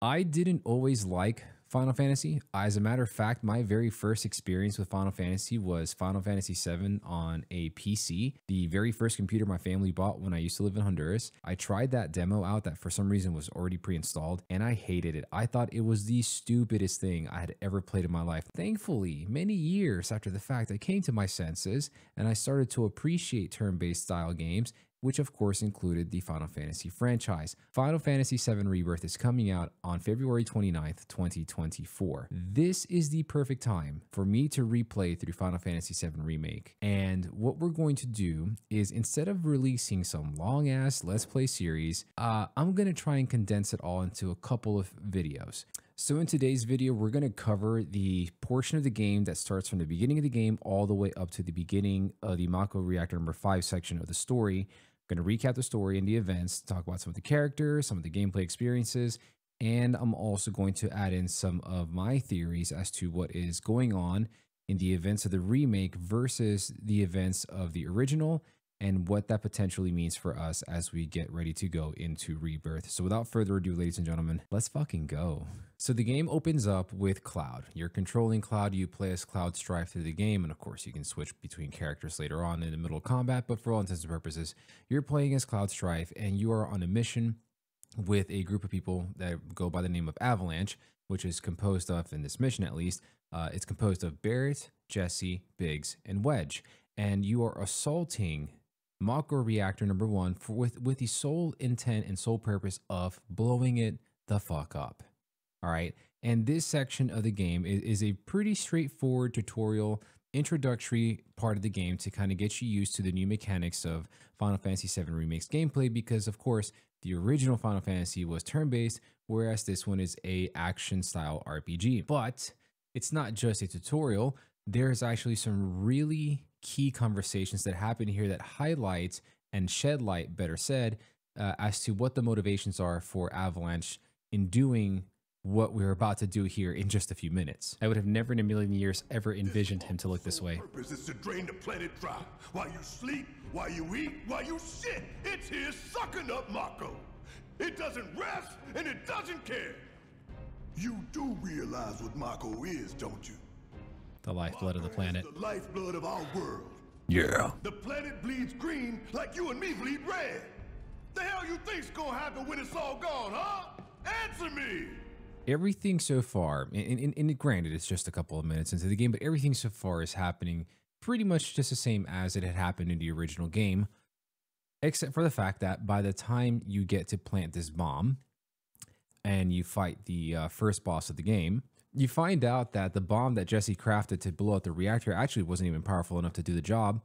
I didn't always like Final Fantasy. As a matter of fact, my very first experience with Final Fantasy was Final Fantasy VII on a PC, the very first computer my family bought when I used to live in Honduras. I tried that demo out that for some reason was already pre-installed, and I hated it. I thought it was the stupidest thing I had ever played in my life. Thankfully, many years after the fact, I came to my senses and I started to appreciate turn-based style games, which of course included the Final Fantasy franchise. Final Fantasy VII Rebirth is coming out on February 29th, 2024. This is the perfect time for me to replay through Final Fantasy VII Remake. And what we're going to do is, instead of releasing some long ass Let's Play series, I'm gonna try and condense it all into a couple of videos. So in today's video, we're going to cover the portion of the game that starts from the beginning of the game all the way up to the beginning of the Mako Reactor number 5 section of the story. I'm going to recap the story and the events, talk about some of the characters, some of the gameplay experiences, and I'm also going to add in some of my theories as to what is going on in the events of the remake versus the events of the original, and what that potentially means for us as we get ready to go into Rebirth. So without further ado, ladies and gentlemen, let's fucking go. So the game opens up with Cloud. You're controlling Cloud, you play as Cloud Strife through the game, and of course you can switch between characters later on in the middle of combat, but for all intents and purposes, you're playing as Cloud Strife and you are on a mission with a group of people that go by the name of Avalanche, which is composed of, in this mission at least, it's composed of Barrett, Jesse, Biggs, and Wedge. And you are assaulting Mako Reactor number 1 with the sole intent and sole purpose of blowing it the fuck up. All right. And this section of the game is a pretty straightforward tutorial introductory part of the game to kind of get you used to the new mechanics of Final Fantasy VII Remake's gameplay, because of course the original Final Fantasy was turn-based, whereas this one is a action style RPG. But it's not just a tutorial. There's actually some really key conversations that happen here that highlight and shed light, better said, as to what the motivations are for Avalanche in doing what we're about to do here in just a few minutes. I would have never in a million years ever envisioned him to look this way. Purpose is to drain the planet dry. While you sleep, while you eat, while you shit, it's here sucking up Mako. It doesn't rest and it doesn't care. You do realize what Mako is, don't you? The lifeblood of the planet. The lifeblood of our world. Yeah. The planet bleeds green like you and me bleed red. The hell you think's gonna happen when it's all gone, huh? Answer me! Everything so far, and granted, it's just a couple of minutes into the game, but everything so far is happening pretty much just the same as it had happened in the original game, except for the fact that by the time you get to plant this bomb and you fight the first boss of the game, you find out that the bomb that Jesse crafted to blow up the reactor actually wasn't even powerful enough to do the job.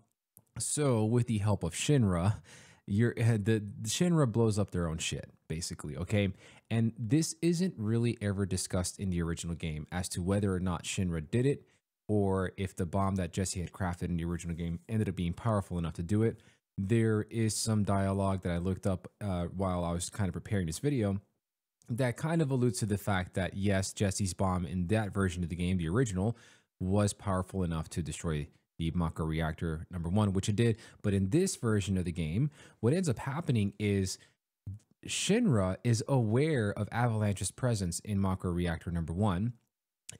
So with the help of Shinra, the Shinra blows up their own shit, basically, okay? And this isn't really ever discussed in the original game as to whether or not Shinra did it, or if the bomb that Jesse had crafted in the original game ended up being powerful enough to do it. There is some dialogue that I looked up while I was kind of preparing this video that kind of alludes to the fact that, yes, Jesse's bomb in that version of the game, the original, was powerful enough to destroy the Mako Reactor number 1, which it did. But in this version of the game, what ends up happening is Shinra is aware of Avalanche's presence in Mako Reactor number 1.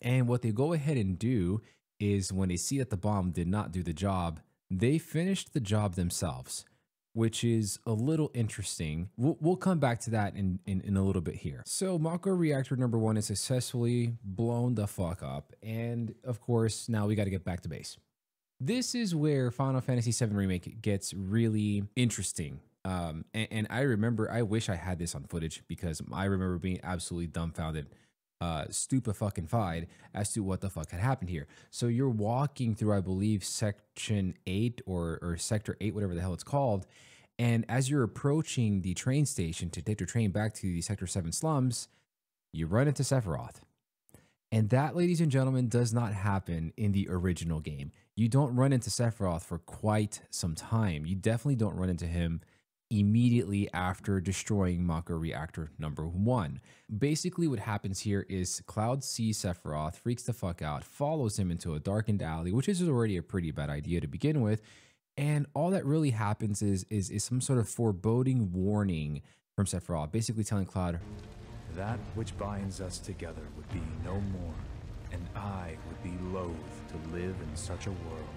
And what they go ahead and do is, when they see that the bomb did not do the job, they finished the job themselves, which is a little interesting. We'll come back to that in a little bit here. So Mako Reactor number 1 is successfully blown the fuck up. And of course, now we got to get back to base. This is where Final Fantasy VII Remake gets really interesting. And I remember, I wish I had this on footage, because I remember being absolutely dumbfounded, stupefucking-fied as to what the fuck had happened here. So you're walking through, I believe, Section 8 or Sector 8, whatever the hell it's called. And as you're approaching the train station to take your train back to the Sector 7 slums, you run into Sephiroth. And that, ladies and gentlemen, does not happen in the original game. You don't run into Sephiroth for quite some time. You definitely don't run into him immediately after destroying Mako Reactor number 1. Basically what happens here is Cloud sees Sephiroth, freaks the fuck out, follows him into a darkened alley, which is already a pretty bad idea to begin with. And all that really happens is some sort of foreboding warning from Sephiroth, basically telling Cloud, That which binds us together would be no more, and I would be loath to live in such a world,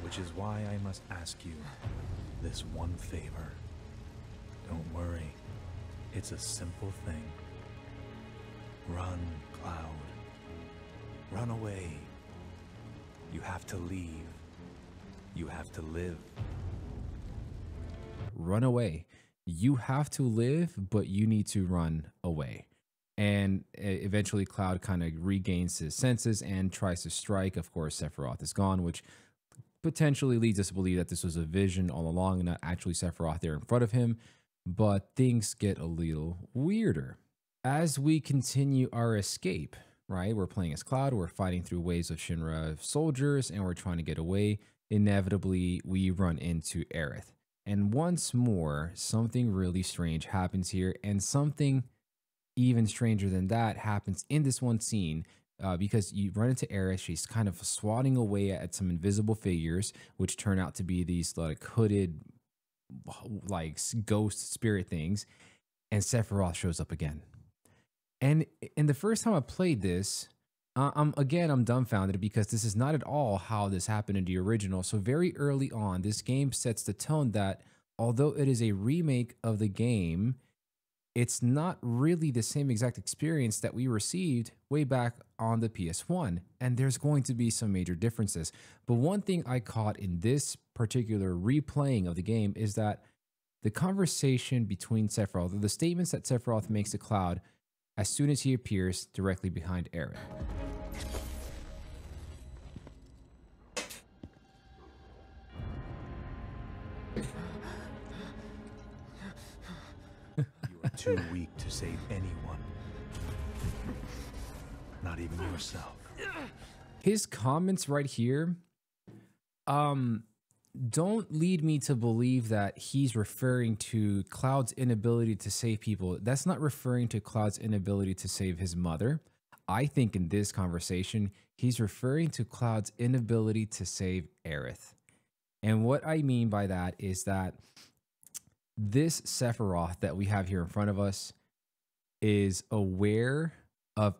which is why I must ask you this one favor. Don't worry, it's a simple thing. Run, Cloud. Run away. You have to leave. You have to live. Run away. You have to live, but you need to run away. And eventually Cloud kind of regains his senses and tries to strike. Of course, Sephiroth is gone, which potentially leads us to believe that this was a vision all along and not actually Sephiroth there in front of him. But things get a little weirder. As we continue our escape, right? We're playing as Cloud, we're fighting through waves of Shinra soldiers, and we're trying to get away. Inevitably, we run into Aerith. And once more, something really strange happens here, and something even stranger than that happens in this one scene, because you run into Aerith. She's kind of swatting away at some invisible figures, which turn out to be these like hooded, like ghost spirit things, and Sephiroth shows up again. And the first time I played this, I'm dumbfounded because this is not at all how this happened in the original. So very early on, this game sets the tone that although it is a remake of the game, it's not really the same exact experience that we received way back on the PS1. And there's going to be some major differences. But one thing I caught in this particular replaying of the game is that the conversation between Sephiroth, the statements that Sephiroth makes to Cloud as soon as he appears directly behind Aerith. You are too weak to save anyone. Not even yourself. His comments right here, don't lead me to believe that he's referring to Cloud's inability to save people. That's not referring to Cloud's inability to save his mother. I think in this conversation, he's referring to Cloud's inability to save Aerith. And what I mean by that is that this Sephiroth that we have here in front of us is aware of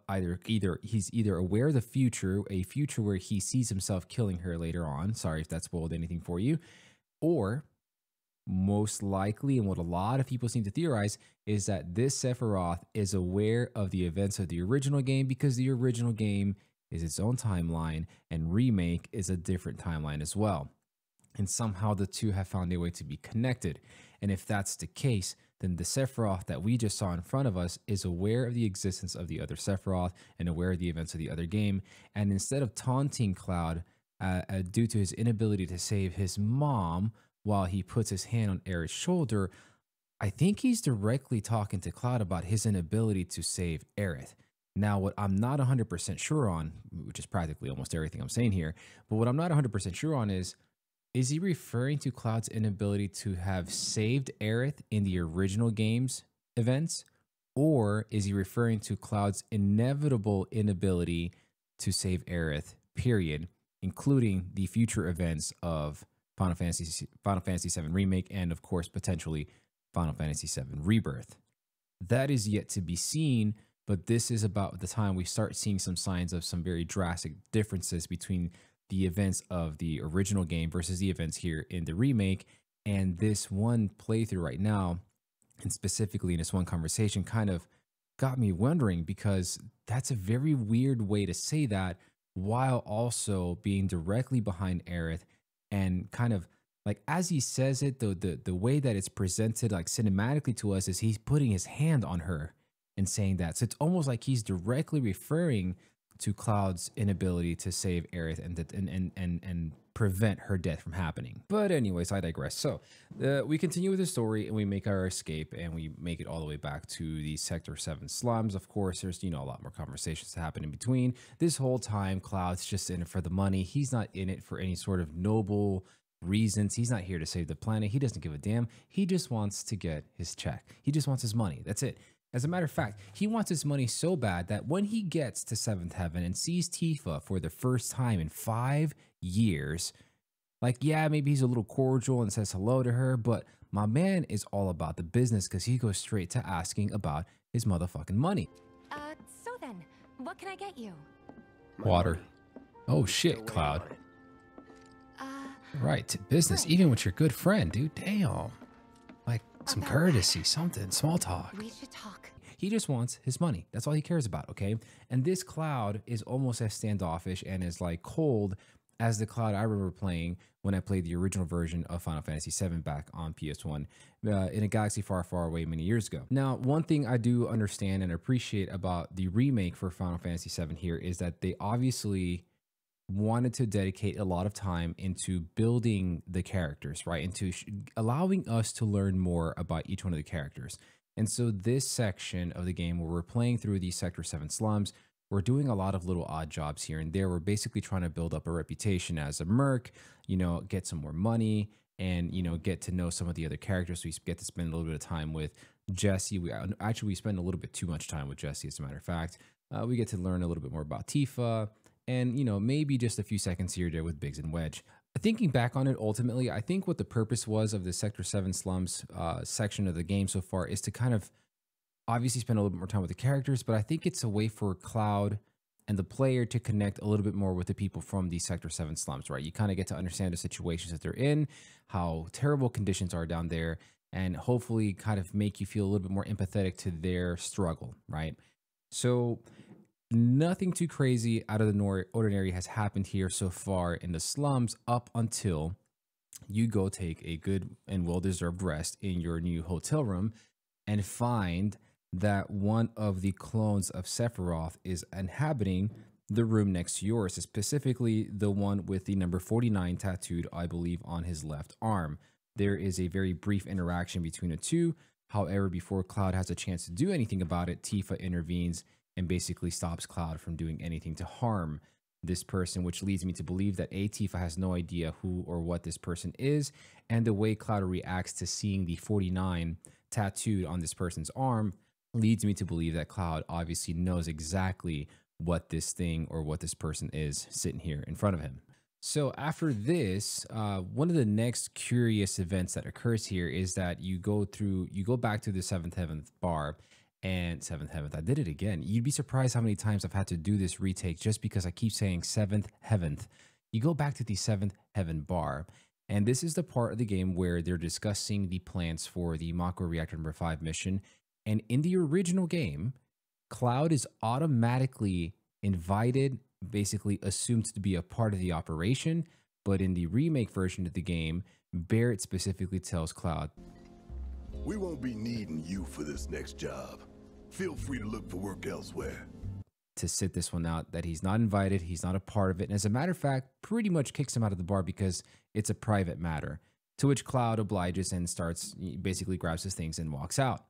he's either aware of the future, a future where he sees himself killing her later on. Sorry if that spoiled anything for you. Or most likely, and what a lot of people seem to theorize, is that this Sephiroth is aware of the events of the original game because the original game is its own timeline and Remake is a different timeline as well. And somehow the two have found a way to be connected. And if that's the case, then the Sephiroth that we just saw in front of us is aware of the existence of the other Sephiroth and aware of the events of the other game. And instead of taunting Cloud due to his inability to save his mom while he puts his hand on Aerith's shoulder, I think he's directly talking to Cloud about his inability to save Aerith. Now, what I'm not 100% sure on, which is practically almost everything I'm saying here, but what I'm not 100% sure on is he referring to Cloud's inability to have saved Aerith in the original game's events? Or is he referring to Cloud's inevitable inability to save Aerith, period, including the future events of Final Fantasy VII Remake and, of course, potentially Final Fantasy VII Rebirth? That is yet to be seen, but this is about the time we start seeing some signs of some very drastic differences between the events of the original game versus the events here in the remake. And this one playthrough right now, and specifically in this one conversation, kind of got me wondering, because that's a very weird way to say that while also being directly behind Aerith, and kind of like as he says it, the way that it's presented like cinematically to us is he's putting his hand on her and saying that. So it's almost like he's directly referring to Cloud's inability to save Aerith and prevent her death from happening. But anyways, I digress. So we continue with the story and we make our escape and we make it all the way back to the Sector 7 slums. Of course, there's, a lot more conversations to happen in between. This whole time, Cloud's just in it for the money. He's not in it for any sort of noble reasons. He's not here to save the planet. He doesn't give a damn. He just wants to get his check. He just wants his money. That's it. As a matter of fact, he wants his money so bad that when he gets to 7th Heaven and sees Tifa for the first time in 5 years, like, yeah, maybe he's a little cordial and says hello to her, but my man is all about the business because he goes straight to asking about his motherfucking money. So then, what can I get you? Water. Oh shit, Cloud. Uh, Right, to business, Right. even with your good friend, dude. Damn. Like some About courtesy, something, small talk. we should talk. He just wants his money. That's all he cares about, okay? And this Cloud is almost as standoffish and as like cold as the Cloud I remember playing when I played the original version of Final Fantasy VII back on PS1 in a galaxy far, far away many years ago. Now, one thing I do understand and appreciate about the remake for Final Fantasy VII here is that they obviously wanted to dedicate a lot of time into building the characters, right? Into allowing us to learn more about each one of the characters. And so this section of the game where we're playing through these Sector 7 slums, we're doing a lot of little odd jobs here and there. We're basically trying to build up a reputation as a merc, you know, get some more money and, you know, get to know some of the other characters. So we get to spend a little bit of time with Jesse. We spend a little bit too much time with Jesse, as a matter of fact. We get to learn a little bit more about Tifa and, you know, maybe just a few seconds here or there with Biggs and Wedge. Thinking back on it, ultimately, I think what the purpose was of the Sector 7 slums section of the game so far is to kind of obviously spend a little bit more time with the characters, but I think it's a way for Cloud and the player to connect a little bit more with the people from the Sector 7 slums, right? You kind of get to understand the situations that they're in, how terrible conditions are down there, and hopefully kind of make you feel a little bit more empathetic to their struggle, right? So nothing too crazy out of the ordinary has happened here so far in the slums up until you go take a good and well-deserved rest in your new hotel room and find that one of the clones of Sephiroth is inhabiting the room next to yours, specifically the one with the number 49 tattooed, I believe, on his left arm. There is a very brief interaction between the two. However, before Cloud has a chance to do anything about it, Tifa intervenes and basically stops Cloud from doing anything to harm this person, which leads me to believe that Tifa has no idea who or what this person is, and the way Cloud reacts to seeing the 49 tattooed on this person's arm leads me to believe that Cloud obviously knows exactly what this thing or what this person is sitting here in front of him. So after this, one of the next curious events that occurs here is that you go back to the Seventh Heaven bar. And Seventh Heaven, I did it again. You'd be surprised how many times I've had to do this retake just because I keep saying Seventh Heaven. You go back to the Seventh Heaven bar, and this is the part of the game where they're discussing the plans for the Mako Reactor number 5 mission. And in the original game, Cloud is automatically invited, basically assumed to be a part of the operation. But in the remake version of the game, Barrett specifically tells Cloud, We won't be needing you for this next job. Feel free to look for work elsewhere. to sit this one out, that he's not invited, he's not a part of it. And as a matter of fact, pretty much kicks him out of the bar because it's a private matter. To which Cloud obliges and basically grabs his things and walks out.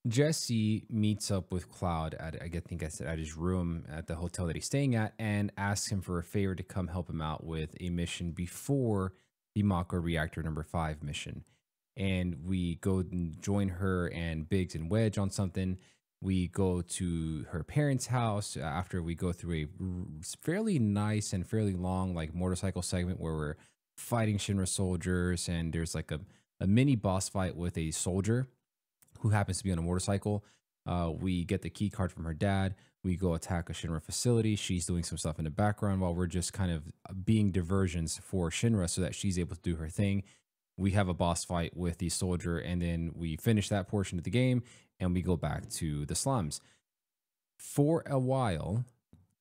Jesse meets up with Cloud at his room at the hotel that he's staying at and asks him for a favor to come help him out with a mission before the Mako Reactor number 5 mission. And we go and join her and Biggs and Wedge on something. We go to her parents' house after we go through a fairly nice and fairly long like motorcycle segment where we're fighting Shinra soldiers, and there's like a mini boss fight with a soldier who happens to be on a motorcycle. We get the key card from her dad. We go attack a Shinra facility. She's doing some stuff in the background while we're just kind of being diversions for Shinra so that she's able to do her thing. We have a boss fight with the soldier, and then we finish that portion of the game, and we go back to the slums. For a while,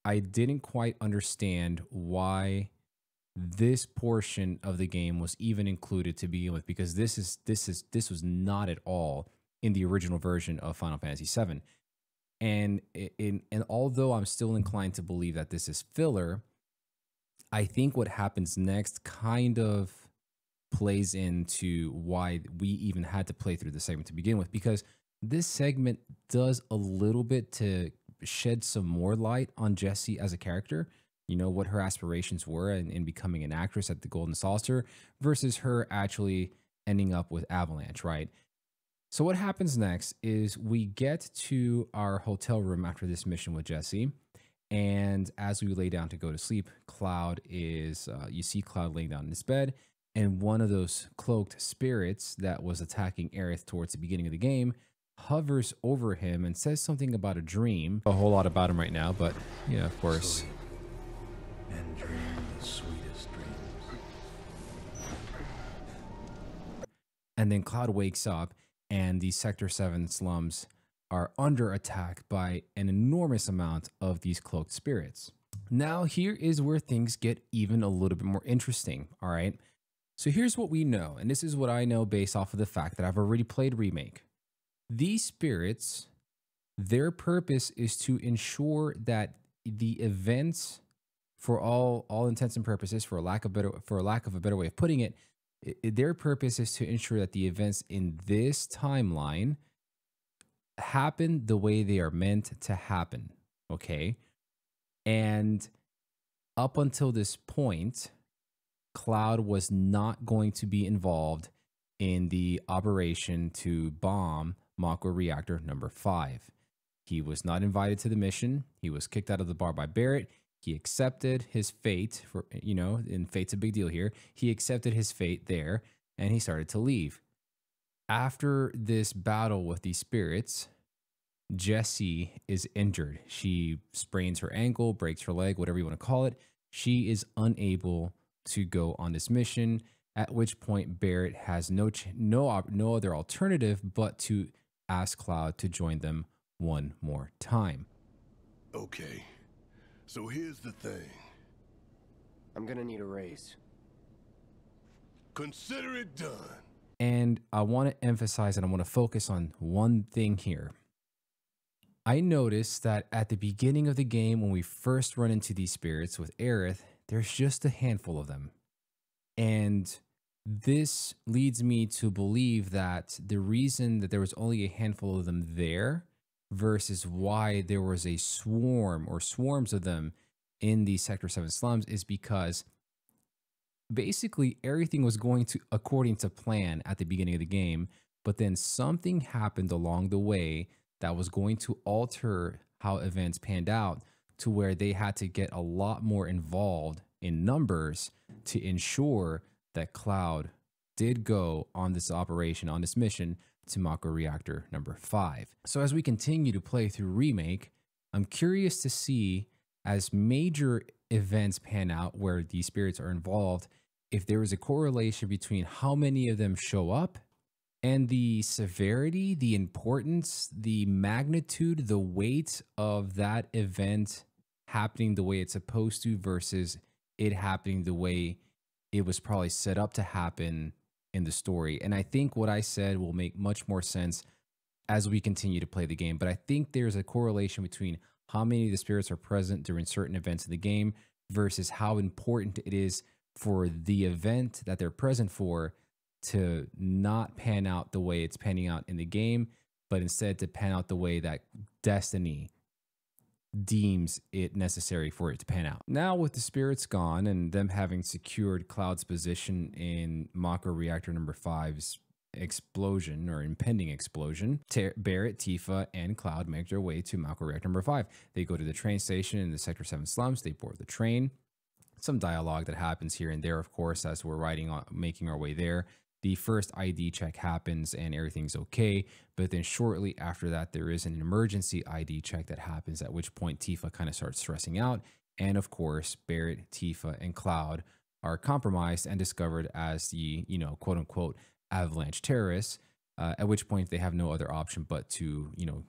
I didn't quite understand why this portion of the game was even included to begin with, because this was not at all in the original version of Final Fantasy VII. And although I'm still inclined to believe that this is filler, I think what happens next kind of plays into why we even had to play through the segment to begin with, because this segment does a little bit to shed some more light on Jessie as a character, you know, what her aspirations were in becoming an actress at the Golden Saucer versus her actually ending up with Avalanche, right? So what happens next is we get to our hotel room after this mission with Jessie. And as we lay down to go to sleep, Cloud is, you see Cloud laying down in his bed, and one of those cloaked spirits that was attacking Aerith towards the beginning of the game hovers over him and says something about a dream. A whole lot about him right now, but yeah, of course. Sleep and dream the sweetest dreams. And then Cloud wakes up and the Sector 7 slums are under attack by an enormous amount of these cloaked spirits. Now, here is where things get even a little bit more interesting, all right? So here's what we know, and this is what I know based off of the fact that I've already played Remake. These spirits, their purpose is to ensure that the events, for all intents and purposes, for lack of a better way of putting it, their purpose is to ensure that the events in this timeline happen the way they are meant to happen, okay? And up until this point, Cloud was not going to be involved in the operation to bomb Mako Reactor number 5. He was not invited to the mission. He was kicked out of the bar by Barrett. He accepted his fate, for, you know, and fate's a big deal here. He accepted his fate there, and he started to leave. After this battle with these spirits, Jessie is injured. She sprains her ankle, breaks her leg, whatever you want to call it. She is unable to go on this mission, at which point Barrett has no other alternative but to ask Cloud to join them one more time. Okay, so here's the thing. I'm gonna need a raise. Consider it done. And I want to emphasize and I want to focus on one thing here. I noticed that at the beginning of the game, when we first run into these spirits with Aerith, there's just a handful of them. And this leads me to believe that the reason that there was only a handful of them there versus why there was a swarm or swarms of them in the Sector 7 slums is because basically everything was going to according to plan at the beginning of the game, but then something happened along the way that was going to alter how events panned out to where they had to get a lot more involved in numbers to ensure that Cloud did go on this operation, on this mission to Mako Reactor number 5. So as we continue to play through Remake, I'm curious to see, as major events pan out where these spirits are involved, if there is a correlation between how many of them show up and the severity, the importance, the magnitude, the weight of that event happening the way it's supposed to versus it happening the way it was probably set up to happen in the story. And I think what I said will make much more sense as we continue to play the game. But I think there's a correlation between how many of the spirits are present during certain events in the game versus how important it is for the event that they're present for to not pan out the way it's panning out in the game, but instead to pan out the way that Destiny deems it necessary for it to pan out. Now with the spirits gone and them having secured Cloud's position in Mako Reactor number 5's explosion or impending explosion, Barrett, Tifa, and Cloud make their way to Mako Reactor number 5. They go to the train station in the Sector 7 slums. They board the train. Some dialogue that happens here and there, of course, as we're making our way there. The first ID check happens and everything's okay. But then shortly after that, there is an emergency ID check that happens, at which point Tifa kind of starts stressing out. And of course, Barrett, Tifa, and Cloud are compromised and discovered as the, you know, quote unquote, avalanche terrorists, at which point they have no other option but to, you know,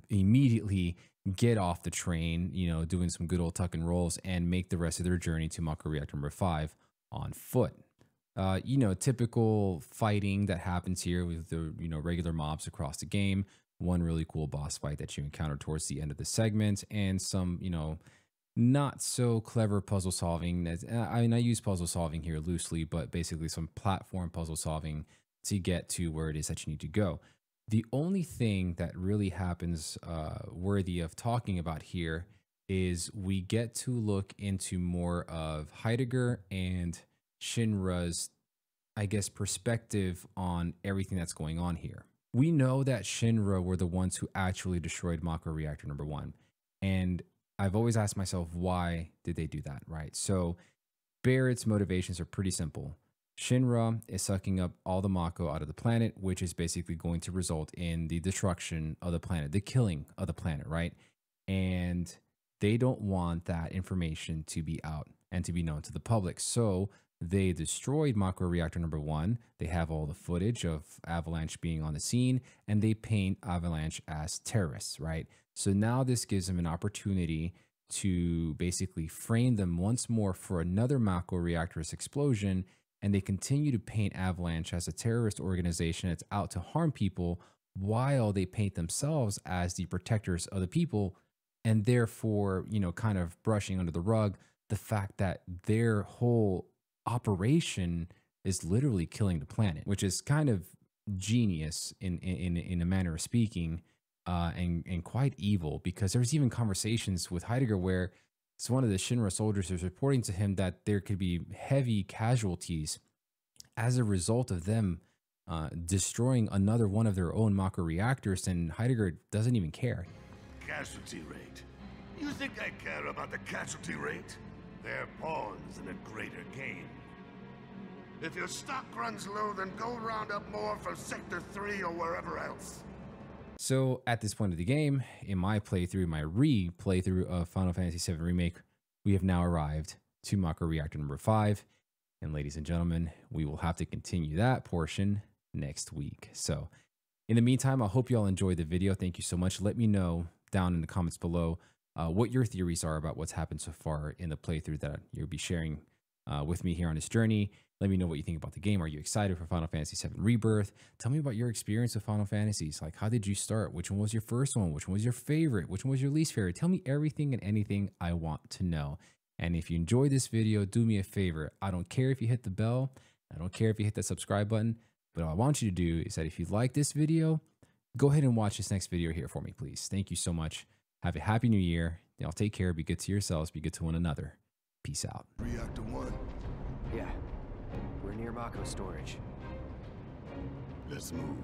immediately get off the train, you know, doing some good old tuck and rolls and make the rest of their journey to Mako Reactor number 5 on foot. You know, typical fighting that happens here with the, you know, regular mobs across the game. One really cool boss fight that you encounter towards the end of the segment, and some, you know, not so clever puzzle solving. I mean, I use puzzle solving here loosely, but basically some platform puzzle solving to get to where it is that you need to go. The only thing that really happens worthy of talking about here is we get to look into more of Heidegger and Shinra's, I guess, perspective on everything that's going on here. We know that Shinra were the ones who actually destroyed Mako Reactor number 1. And I've always asked myself, why did they do that, right? So Barrett's motivations are pretty simple. Shinra is sucking up all the Mako out of the planet, which is basically going to result in the destruction of the planet, the killing of the planet, right? And they don't want that information to be out and to be known to the public. So they destroyed Mako Reactor number 1. They have all the footage of Avalanche being on the scene, and they paint Avalanche as terrorists, right? So now this gives them an opportunity to basically frame them once more for another Mako Reactor's explosion, and they continue to paint Avalanche as a terrorist organization that's out to harm people while they paint themselves as the protectors of the people, and therefore, you know, kind of brushing under the rug the fact that their whole operation is literally killing the planet, which is kind of genius in a manner of speaking, and quite evil, because there's even conversations with Heidegger where one of the Shinra soldiers is reporting to him that there could be heavy casualties as a result of them destroying another one of their own Mako reactors, and Heidegger doesn't even care. Casualty rate. You think I care about the casualty rate? They're pawns in a greater game. If your stock runs low, then go round up more from Sector 3 or wherever else. So at this point of the game, in my playthrough, my re-playthrough of Final Fantasy VII Remake, we have now arrived to Mako Reactor number 5. And ladies and gentlemen, we will have to continue that portion next week. So in the meantime, I hope you all enjoyed the video. Thank you so much. Let me know down in the comments below what your theories are about what's happened so far in the playthrough that you'll be sharing with me here on this journey. Let me know what you think about the game. Are you excited for Final Fantasy VII Rebirth? Tell me about your experience with Final Fantasies. Like, how did you start? Which one was your first one? Which one was your favorite? Which one was your least favorite? Tell me everything and anything I want to know. And if you enjoyed this video, do me a favor. I don't care if you hit the bell. I don't care if you hit that subscribe button. But all I want you to do is that if you like this video, go ahead and watch this next video here for me, please. Thank you so much. Have a happy new year. Y'all take care. Be good to yourselves. Be good to one another. Peace out. Reactor 1. Yeah. We're near Mako storage. Let's move.